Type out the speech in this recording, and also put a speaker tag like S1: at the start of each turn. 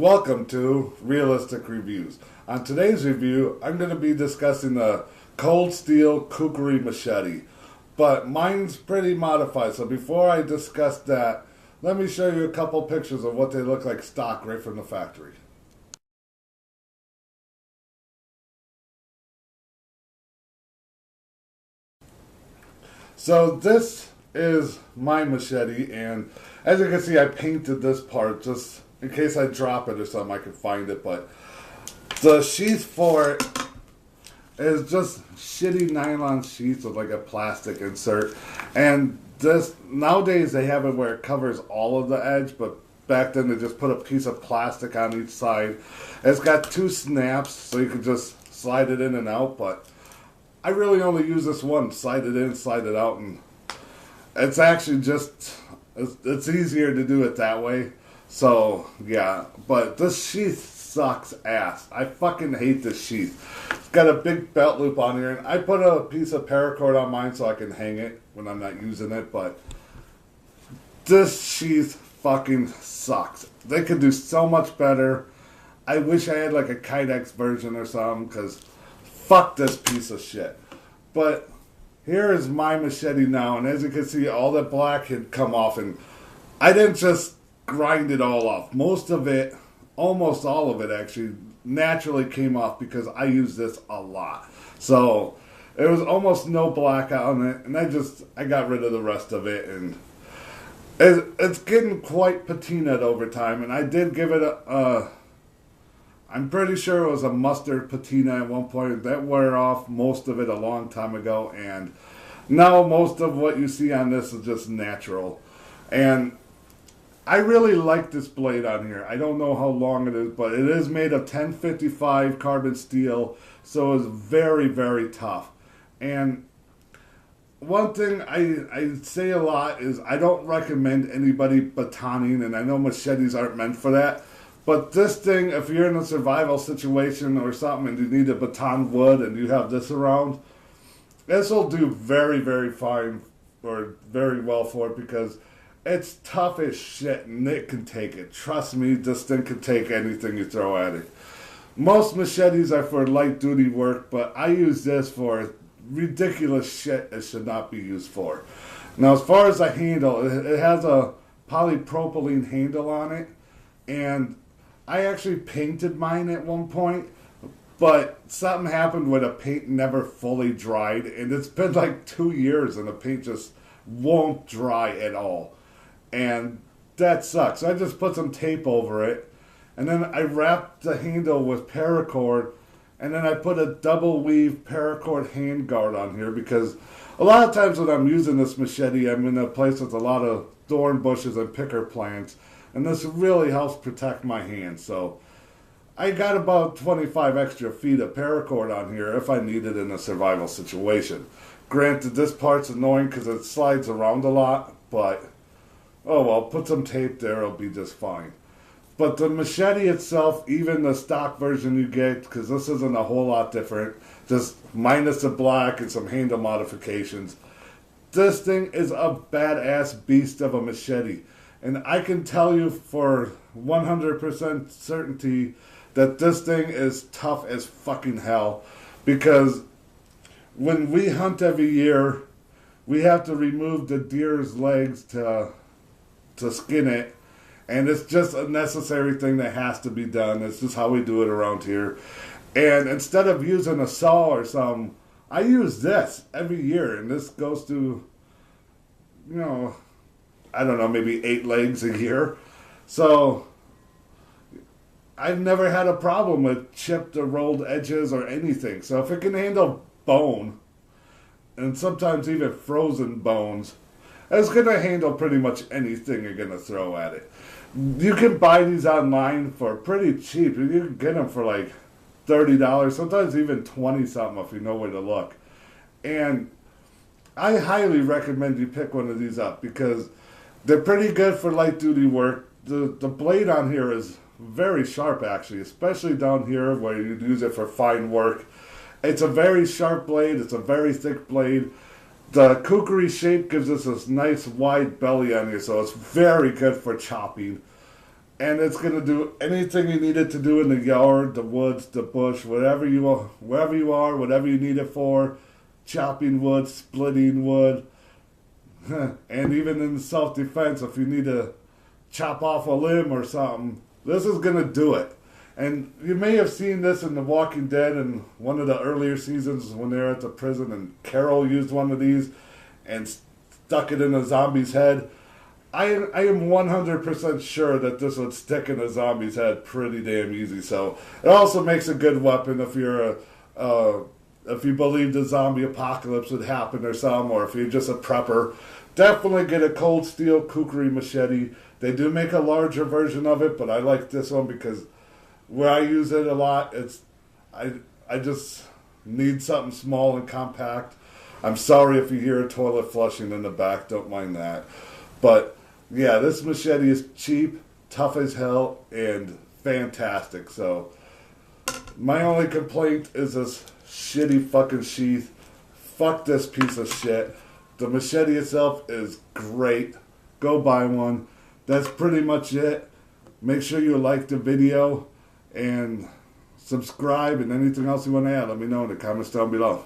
S1: Welcome to Realistic Reviews. On today's review, I'm going to be discussing the Cold Steel Kukri Machete, but mine's pretty modified, so before I discuss that, let me show you a couple pictures of what they look like stock right from the factory. So this is my machete, and as you can see, I painted this part just in case I drop it or something, I can find it, but the sheath for it is just shitty nylon sheaths with like a plastic insert. And this, nowadays they have it where it covers all of the edge, but back then they just put a piece of plastic on each side. It's got two snaps, so you can just slide it in and out, but I really only use this one, slide it in, slide it out, and it's actually just, it's easier to do it that way. So, yeah, but this sheath sucks ass. I fucking hate this sheath. It's got a big belt loop on here, and I put a piece of paracord on mine so I can hang it when I'm not using it, but this sheath fucking sucks. They could do so much better. I wish I had like a Kydex version or something, because fuck this piece of shit. But here is my machete now, and as you can see, all that black had come off, and I didn't just grind it all off. Most of it, almost all of it actually, naturally came off because I use this a lot. So there was almost no black on it, and I got rid of the rest of it, and it's getting quite patinaed over time, and I did give it I'm pretty sure it was a mustard patina at one point. That wore off most of it a long time ago, and now most of what you see on this is just natural. And I really like this blade on here. I don't know how long it is, but it is made of 1055 carbon steel, so it's very, very tough. And one thing I say a lot is I don't recommend anybody batoning, and I know machetes aren't meant for that. But this thing, if you're in a survival situation or something and you need to baton wood and you have this around, this will do very, very fine or very well for it because it's tough as shit and it can take it. Trust me, this thing can take anything you throw at it. Most machetes are for light duty work, but I use this for ridiculous shit it should not be used for. Now, as far as the handle, it has a polypropylene handle on it, and I actually painted mine at one point, but something happened where the paint never fully dried, and it's been like 2 years and the paint just won't dry at all. And that sucks. I just put some tape over it, and then I wrapped the handle with paracord, and then I put a double weave paracord handguard on here because a lot of times when I'm using this machete, I'm in a place with a lot of thorn bushes and picker plants, and this really helps protect my hand. So I got about 25 extra feet of paracord on here if I need it in a survival situation. Granted, this part's annoying because it slides around a lot, but oh well, put some tape there, it'll be just fine. But the machete itself, even the stock version you get, because this isn't a whole lot different, just minus the black and some handle modifications, this thing is a badass beast of a machete. And I can tell you for 100% certainty that this thing is tough as fucking hell. Because when we hunt every year, we have to remove the deer's legs to skin it. And it's just a necessary thing that has to be done. It's just how we do it around here. And instead of using a saw or something, I use this every year. And this goes to, I don't know, maybe 8 legs a year. So I've never had a problem with chipped or rolled edges or anything. So if it can handle bone, and sometimes even frozen bones, it's going to handle pretty much anything you're going to throw at it. You can buy these online for pretty cheap. You can get them for like $30, sometimes even 20 something if you know where to look. And I highly recommend you pick one of these up because they're pretty good for light duty work. The blade on here is very sharp actually, especially down here where you use it for fine work. It's a very sharp blade, it's a very thick blade. The kukri shape gives us this nice wide belly on here, so it's very good for chopping. and it's going to do anything you need it to do in the yard, the woods, the bush, wherever you are, whatever you need it for, chopping wood, splitting wood, and even in self-defense, if you need to chop off a limb or something, this is going to do it. And you may have seen this in The Walking Dead in one of the earlier seasons when they were at the prison and Carol used one of these and stuck it in a zombie's head. I am 100% sure that this would stick in a zombie's head pretty damn easy. So it also makes a good weapon if you're if you believe the zombie apocalypse would happen or something, or if you're just a prepper. Definitely get a Cold Steel Kukri Machete. They do make a larger version of it, but I like this one because where I use it a lot, I just need something small and compact. I'm sorry if you hear a toilet flushing in the back, don't mind that. But yeah, this machete is cheap, tough as hell, and fantastic. So my only complaint is this shitty fucking sheath. Fuck this piece of shit. The machete itself is great. Go buy one. That's pretty much it. Make sure you like the video and subscribe, and anything else you want to add, let me know in the comments down below.